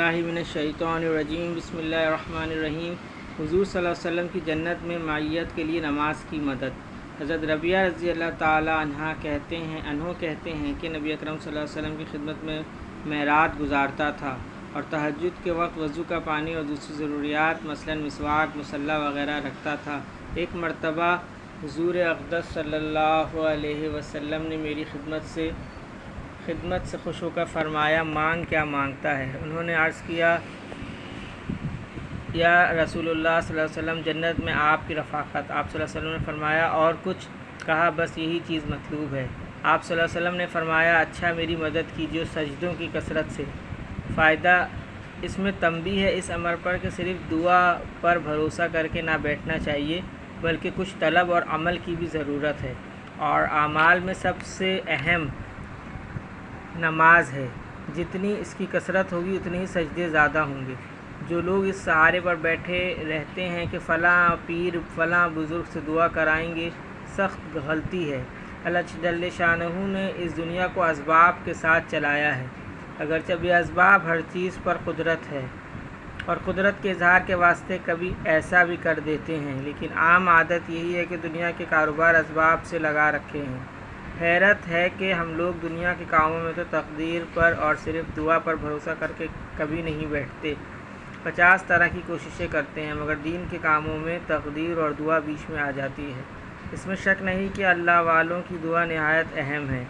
باللہ من الشیطان الرجیم بسم اللہ الرحمن الرحیم۔ حضور صلی اللہ علیہ وسلم کی جنت میں معیت کے لیے نماز کی مدد۔ حضرت ربیہ رضی اللہ تعالی عنہ کہتے ہیں کہ نبی اکرم صلی اللہ علیہ وسلم کی خدمت میں میں رات گزارتا تھا اور تہجد کے وقت وضو کا پانی اور دوسری ضروریات مثلا مسواک، مصلی وغیرہ رکھتا تھا۔ ایک مرتبہ حضور اقدس صلی اللہ علیہ وسلم نے میری خدمت سے خوش ہو کر فرمایا، مانگ کیا مانگتا ہے؟ انہوں نے عرض کیا، یا رسول اللہ صلی اللہ علیہ وسلم، جنت میں آپ کی رفاقت۔ آپ صلی اللہ علیہ وسلم نے فرمایا، اور کچھ؟ کہا، بس یہی چیز مطلوب ہے۔ آپ صلی اللہ علیہ وسلم نے فرمایا، اچھا میری مدد کیجیے سجدوں کی کثرت سے۔ فائدہ اس میں تنبیہ ہے اس امر پر کہ صرف دعا پر بھروسہ کر کے نہ بیٹھنا چاہیے، بلکہ کچھ طلب اور عمل کی بھی ضرورت ہے، اور اعمال میں سب سے اہم نماز ہے۔ جتنی اس کی کثرت ہوگی اتنے ہی سجدے زیادہ ہوں گے۔ جو لوگ اس سہارے پر بیٹھے رہتے ہیں کہ فلاں پیر فلاں بزرگ سے دعا کرائیں گے، سخت غلطی ہے۔ اللہ جل شانہ نے اس دنیا کو اسباب کے ساتھ چلایا ہے، اگرچہ بے اسباب ہر چیز پر قدرت ہے، اور قدرت کے اظہار کے واسطے کبھی ایسا بھی کر دیتے ہیں، لیکن عام عادت یہی ہے کہ دنیا کے کاروبار اسباب سے لگا رکھے ہیں۔ حیرت ہے کہ ہم لوگ دنیا کے کاموں میں تو تقدیر پر اور صرف دعا پر بھروسہ کر کے کبھی نہیں بیٹھتے، 50 طرح کی کوششیں کرتے ہیں، مگر دین کے کاموں میں تقدیر اور دعا بیچ میں آ جاتی ہے۔ اس میں شک نہیں کہ اللہ والوں کی دعا نہایت اہم ہے،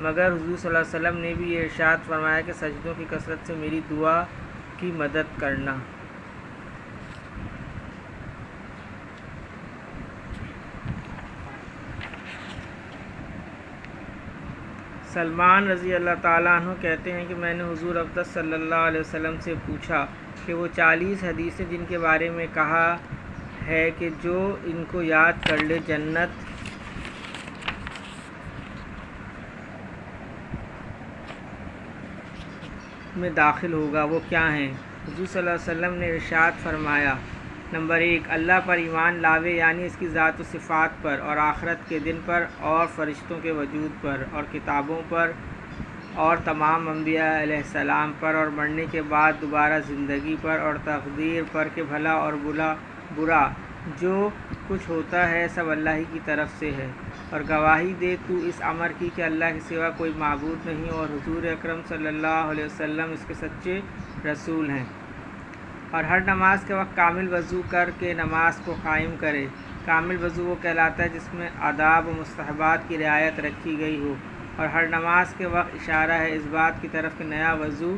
مگر حضور صلی اللہ علیہ وسلم نے بھی یہ ارشاد فرمایا کہ سجدوں کی کثرت سے میری دعا کی مدد کرنا۔ سلمان رضی اللہ تعالیٰ عنہ کہتے ہیں کہ میں نے حضور اقدس صلی اللہ علیہ وسلم سے پوچھا کہ وہ 40 حدیثیں جن کے بارے میں کہا ہے کہ جو ان کو یاد کر لے جنت میں داخل ہوگا، وہ کیا ہیں؟ حضور صلی اللہ علیہ وسلم نے ارشاد فرمایا، نمبر 1، اللہ پر ایمان لاوے، یعنی اس کی ذات و صفات پر، اور آخرت کے دن پر، اور فرشتوں کے وجود پر، اور کتابوں پر، اور تمام انبیاء علیہ السلام پر، اور مرنے کے بعد دوبارہ زندگی پر، اور تقدیر پر کہ بھلا اور برا جو کچھ ہوتا ہے سب اللہ ہی کی طرف سے ہے، اور گواہی دے تو اس امر کی کہ اللہ کے سوا کوئی معبود نہیں، اور حضور اکرم صلی اللہ علیہ وسلم اس کے سچے رسول ہیں، اور ہر نماز کے وقت کامل وضو کر کے نماز کو قائم کرے۔ کامل وضو وہ کہلاتا ہے جس میں آداب و مستحبات کی رعایت رکھی گئی ہو، اور ہر نماز کے وقت اشارہ ہے اس بات کی طرف کہ نیا وضو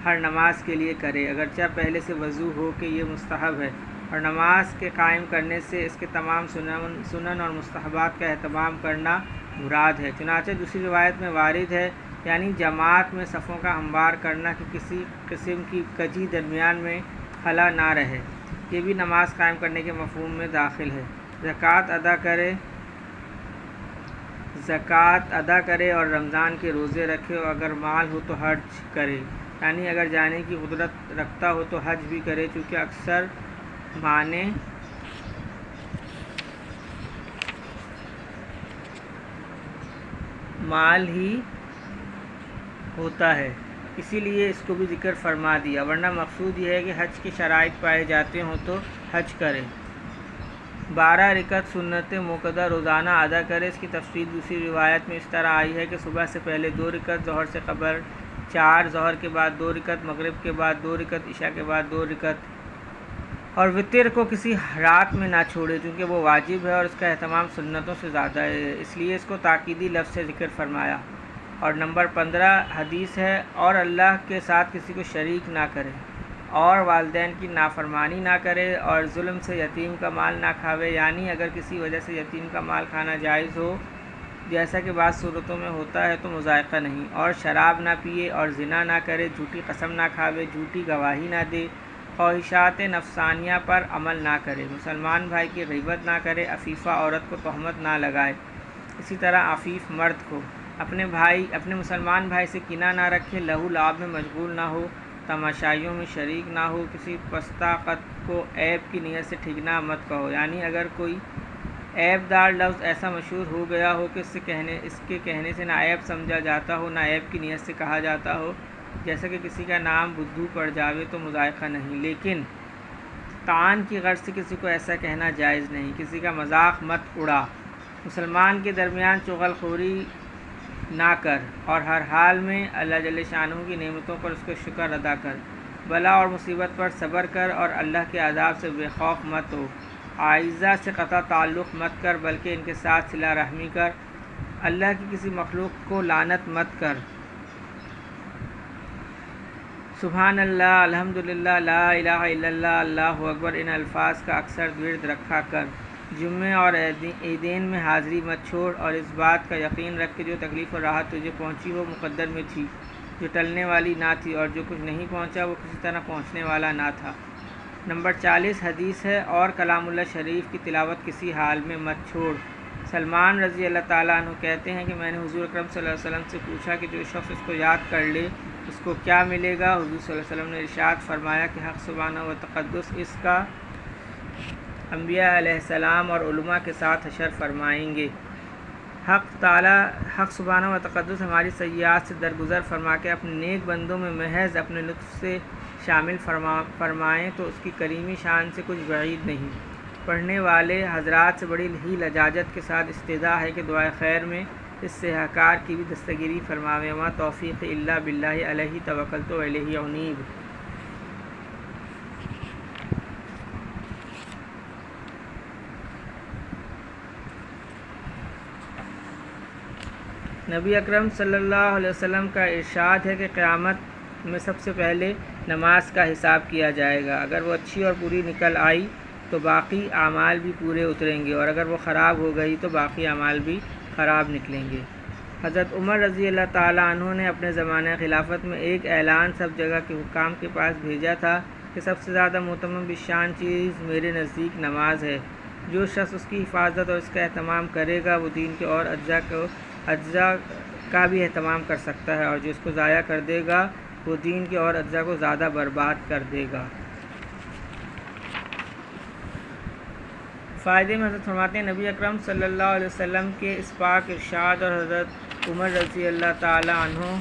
ہر نماز کے لیے کرے، اگرچہ پہلے سے وضو ہو کہ یہ مستحب ہے، اور نماز کے قائم کرنے سے اس کے تمام سنن اور مستحبات کا اہتمام کرنا مراد ہے۔ چنانچہ دوسری روایت میں وارد ہے، یعنی جماعت میں صفوں کا ہموار کرنا کہ کسی قسم کی کجی درمیان میں خلا نہ رہے، یہ بھی نماز قائم کرنے کے مفہوم میں داخل ہے۔ زکوٰۃ ادا کرے اور رمضان کے روزے رکھے، اور اگر مال ہو تو حج کرے، یعنی اگر جانے کی قدرت رکھتا ہو تو حج بھی کرے، چونکہ اکثر معنی مال ہی ہوتا ہے، اسی لیے اس کو بھی ذکر فرما دیا، ورنہ مقصود یہ ہے کہ حج کی شرائط پائے جاتے ہوں تو حج کرے۔ 12 رکعت سنت موقدہ روزانہ ادا کرے۔ اس کی تفصیل دوسری روایت میں اس طرح آئی ہے کہ صبح سے پہلے 2 رکعت، ظہر سے قبل 4، ظہر کے بعد 2 رکعت، مغرب کے بعد 2 رکعت، عشاء کے بعد 2 رکعت، اور وتر کو کسی رات میں نہ چھوڑے، چونکہ وہ واجب ہے اور اس کا اہتمام سنتوں سے زیادہ ہے، اس لیے اس کو تاکیدی لفظ سے ذکر فرمایا۔ اور نمبر 15 حدیث ہے، اور اللہ کے ساتھ کسی کو شریک نہ کرے، اور والدین کی نافرمانی نہ کرے، اور ظلم سے یتیم کا مال نہ کھاوے، یعنی اگر کسی وجہ سے یتیم کا مال کھانا جائز ہو، جیسا کہ بعض صورتوں میں ہوتا ہے، تو مذائقہ نہیں، اور شراب نہ پیے، اور زنا نہ کرے، جھوٹی قسم نہ کھاوے، جھوٹی گواہی نہ دے، خواہشات نفسانیہ پر عمل نہ کرے، مسلمان بھائی کی غیبت نہ کرے، عفیفہ عورت کو تہمت نہ لگائے، اسی طرح عفیف مرد کو اپنے مسلمان بھائی سے کینہ نہ رکھے، لہو لعب میں مشغول نہ ہو، تماشائیوں میں شریک نہ ہو، کسی پستاقت کو عیب کی نیت سے ٹھیکنا مت کہو، یعنی اگر کوئی عیب دار لفظ ایسا مشہور ہو گیا ہو کہ اس کے کہنے سے نہ عیب سمجھا جاتا ہو، نہ عیب کی نیت سے کہا جاتا ہو، جیسا کہ کسی کا نام بدھو پڑ جاوے تو مذائقہ نہیں، لیکن طعن کی غرض سے کسی کو ایسا کہنا جائز نہیں۔ کسی کا مذاق مت اڑا، مسلمان کے درمیان چغل خوری نہ کر، اور ہر حال میں اللہ جل شانہ کی نعمتوں پر اس کا شکر ادا کر، بلا اور مصیبت پر صبر کر، اور اللہ کے عذاب سے بے خوف مت ہو۔ اعزاء سے قطع تعلق مت کر بلکہ ان کے ساتھ صلہ رحمی کر۔ اللہ کی کسی مخلوق کو لعنت مت کر۔ سبحان اللہ، الحمدللہ، لا الہ الا اللہ، اللہ اکبر، ان الفاظ کا اکثر ورد رکھا کر۔ جمعے اور عیدین میں حاضری مت چھوڑ، اور اس بات کا یقین رکھ کہ جو تکلیف اور راحت تجھے پہنچی وہ مقدر میں تھی، جو ٹلنے والی نہ تھی، اور جو کچھ نہیں پہنچا وہ کسی طرح پہنچنے والا نہ تھا۔ نمبر 40 حدیث ہے، اور کلام اللہ شریف کی تلاوت کسی حال میں مت چھوڑ۔ سلمان رضی اللہ تعالیٰ عنہ کہتے ہیں کہ میں نے حضور اکرم صلی اللہ علیہ وسلم سے پوچھا کہ جو شخص اس کو یاد کر لے اس کو کیا ملے گا؟ حضور صلی اللہ علیہ وسلم نے ارشاد فرمایا کہ حق سبحانہ و تقدس اس کا انبیاء علیہ السلام اور علماء کے ساتھ حشر فرمائیں گے۔ حق سبحانہ و تقدس ہماری سیئات سے درگزر فرما کے اپنے نیک بندوں میں محض اپنے لطف سے شامل فرمائیں تو اس کی کریمی شان سے کچھ بعید نہیں۔ پڑھنے والے حضرات سے بڑی ہی لجاجت کے ساتھ استدعا ہے کہ دعائے خیر میں اس سیاحکار کی بھی دستگیری فرماویں۔ وما توفیق الا باللہ، علیہ توکلت و الیہ انیب۔ نبی اکرم صلی اللہ علیہ وسلم کا ارشاد ہے کہ قیامت میں سب سے پہلے نماز کا حساب کیا جائے گا۔ اگر وہ اچھی اور پوری نکل آئی تو باقی اعمال بھی پورے اتریں گے، اور اگر وہ خراب ہو گئی تو باقی اعمال بھی خراب نکلیں گے۔ حضرت عمر رضی اللہ تعالیٰ عنہ نے اپنے زمانہ خلافت میں ایک اعلان سب جگہ کے حکام کے پاس بھیجا تھا کہ سب سے زیادہ معتمم بالشان چیز میرے نزدیک نماز ہے۔ جو شخص اس کی حفاظت اور اس کا اہتمام کرے گا وہ دین کے اور اجزاء کا بھی اہتمام کر سکتا ہے، اور جو اس کو ضائع کر دے گا وہ دین کے اور اجزاء کو زیادہ برباد کر دے گا۔ فائدے میں حضرت فرماتے ہیں نبی اکرم صلی اللہ علیہ وسلم کے اس پاک ارشاد اور حضرت عمر رضی اللہ تعالی عنہ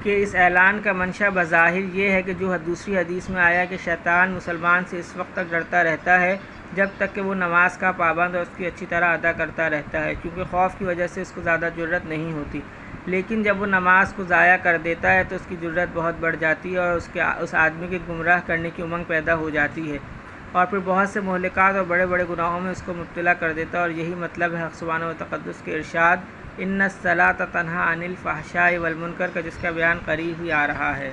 کہ اس اعلان کا منشا بظاہر یہ ہے کہ جو دوسری حدیث میں آیا کہ شیطان مسلمان سے اس وقت تک ڈرتا رہتا ہے جب تک کہ وہ نماز کا پابند اور اس کی اچھی طرح ادا کرتا رہتا ہے، کیونکہ خوف کی وجہ سے اس کو زیادہ جرأت نہیں ہوتی، لیکن جب وہ نماز کو ضائع کر دیتا ہے تو اس کی جرأت بہت بڑھ جاتی ہے اور اس آدمی کے گمراہ کرنے کی امنگ پیدا ہو جاتی ہے، اور پھر بہت سے مہلکات اور بڑے بڑے گناہوں میں اس کو مبتلا کر دیتا ہے۔ اور یہی مطلب ہے حق سبحانہ و تقدس کے ارشاد ان الصلاۃ تنہی عن الفحشاء والمنکر کا، جس کا بیان قریب ہی آ رہا ہے۔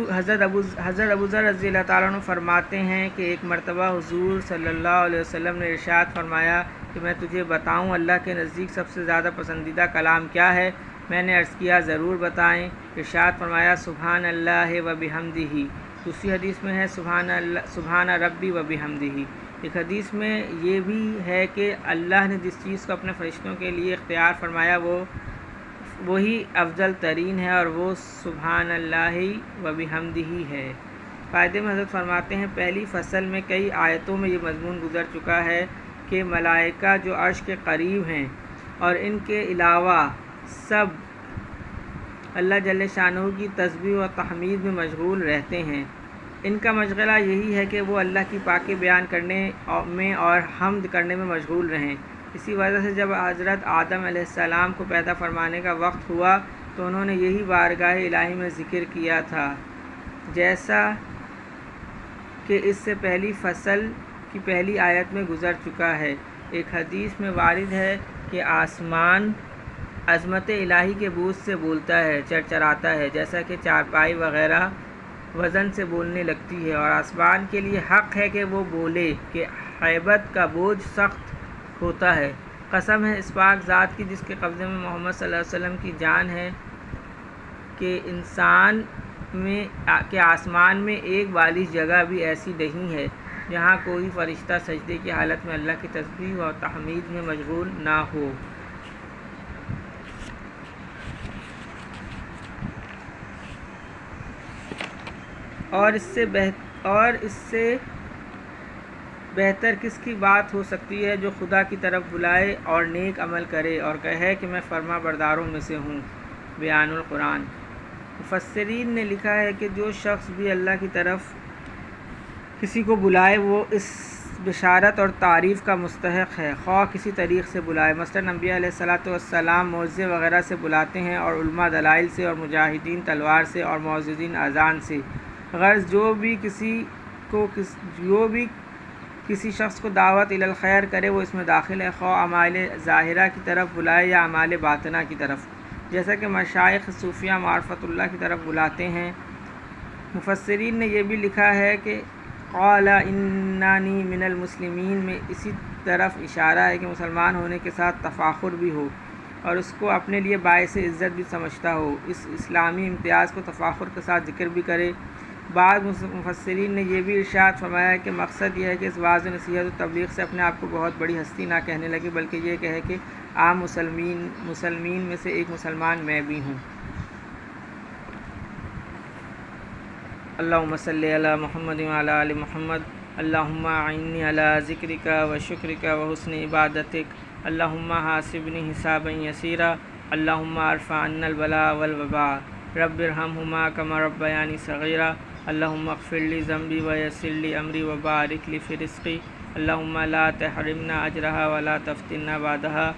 حضرت ابو ذر رضی اللہ تعالیٰ عنہ فرماتے ہیں کہ ایک مرتبہ حضور صلی اللہ علیہ وسلم نے ارشاد فرمایا کہ میں تجھے بتاؤں اللہ کے نزدیک سب سے زیادہ پسندیدہ کلام کیا ہے؟ میں نے عرض کیا ضرور بتائیں۔ ارشاد فرمایا سبحان اللہ و بحمدہ۔ دوسری حدیث میں ہے سبحان ربی و بحمدہ۔ ایک حدیث میں یہ بھی ہے کہ اللہ نے جس چیز کو اپنے فرشتوں کے لیے اختیار فرمایا وہی افضل ترین ہے، اور وہ سبحان اللہ و بحمدہ ہے۔ فائدے میں حضرت فرماتے ہیں پہلی فصل میں کئی آیتوں میں یہ مضمون گزر چکا ہے کہ ملائکہ جو عرش کے قریب ہیں اور ان کے علاوہ سب اللہ جل شانہ کی تسبیح و تحمید میں مشغول رہتے ہیں۔ ان کا مشغلہ یہی ہے کہ وہ اللہ کی پاکی بیان کرنے میں اور حمد کرنے میں مشغول رہیں۔ اسی وجہ سے جب حضرت آدم علیہ السلام کو پیدا فرمانے کا وقت ہوا تو انہوں نے یہی بارگاہ الہی میں ذکر کیا تھا، جیسا کہ اس سے پہلی فصل کی پہلی آیت میں گزر چکا ہے۔ ایک حدیث میں وارد ہے کہ آسمان عظمت الہی کے بوجھ سے بولتا ہے، چرچراتا ہے، جیسا کہ چارپائی وغیرہ وزن سے بولنے لگتی ہے، اور آسمان کے لیے حق ہے کہ وہ بولے کہ ہیبت کا بوجھ سخت ہوتا ہے۔ قسم ہے اس پاک ذات کی جس کے قبضے میں محمد صلی اللہ علیہ وسلم کی جان ہے کہ آسمان میں ایک بالش جگہ بھی ایسی نہیں ہے جہاں کوئی فرشتہ سجدے کی حالت میں اللہ کی تسبیح اور تحمید میں مشغول نہ ہو۔ اور اس سے بہتر کس کی بات ہو سکتی ہے جو خدا کی طرف بلائے اور نیک عمل کرے اور کہے کہ میں فرما برداروں میں سے ہوں۔ بیان القرآن۔ مفسرین نے لکھا ہے کہ جو شخص بھی اللہ کی طرف کسی کو بلائے وہ اس بشارت اور تعریف کا مستحق ہے، خواہ کسی طریق سے بلائے۔ مثلاً انبیاء علیہ السلام معجزے وغیرہ سے بلاتے ہیں اور علماء دلائل سے اور مجاہدین تلوار سے اور معززین اذان سے۔ غرض جو بھی کسی شخص کو دعوت الی الخیر کرے وہ اس میں داخل ہے، خواہ اعمال ظاہرہ کی طرف بلائے یا اعمال باطنہ کی طرف، جیسا کہ مشائخ صوفیہ معرفت اللہ کی طرف بلاتے ہیں۔ مفسرین نے یہ بھی لکھا ہے کہ قال انانی من المسلمین میں اسی طرف اشارہ ہے کہ مسلمان ہونے کے ساتھ تفاخر بھی ہو اور اس کو اپنے لیے باعث عزت بھی سمجھتا ہو، اس اسلامی امتیاز کو تفاخر کے ساتھ ذکر بھی کرے۔ بعض مفسرین نے یہ بھی ارشاد فرمایا ہے کہ مقصد یہ ہے کہ اس واضح نصیحت و تبلیغ سے اپنے آپ کو بہت بڑی ہستی نہ کہنے لگے، بلکہ یہ کہے کہ عام مسلمین میں سے ایک مسلمان میں بھی ہوں۔ اللہم صلی علی محمد وعلی آل محمد۔ اللہم اعنی علی ذکرک و شکرک و حسن عبادتک۔ اللہم حاسبنی حسابا یسیرا۔ اللہم ارفع عنا البلاء والوباء۔ رب ارحمہما کما ربیانی صغیرا۔ اللہم اغفر لی ذنبی ویسر لی امری وبارک لی فی رزقی۔ اللہم لا تحرمنا اجرہا ولا تفتنا بعدہا۔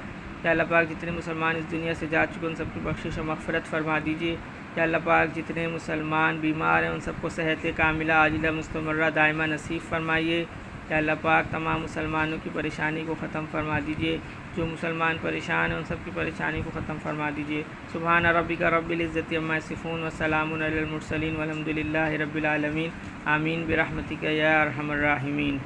یا اللہ پاک جتنے مسلمان اس دنیا سے جا چکے ان سب کی بخشش و مغفرت فرما دیجیے۔ یا اللہ پاک جتنے مسلمان بیمار ہیں ان سب کو صحت کاملہ عاجلہ مستمرہ دائمہ نصیب فرمائیے۔ یا اللہ پاک تمام مسلمانوں کی پریشانی کو ختم فرما دیجیے، جو مسلمان پریشان ہیں ان سب کی پریشانی کو ختم فرما دیجیے۔ سبحان ربک رب العزت عما یصفون وسلام علی المرسلین والحمد للہ رب العالمین۔ آمین برحمتک یا ارحم الراحمین۔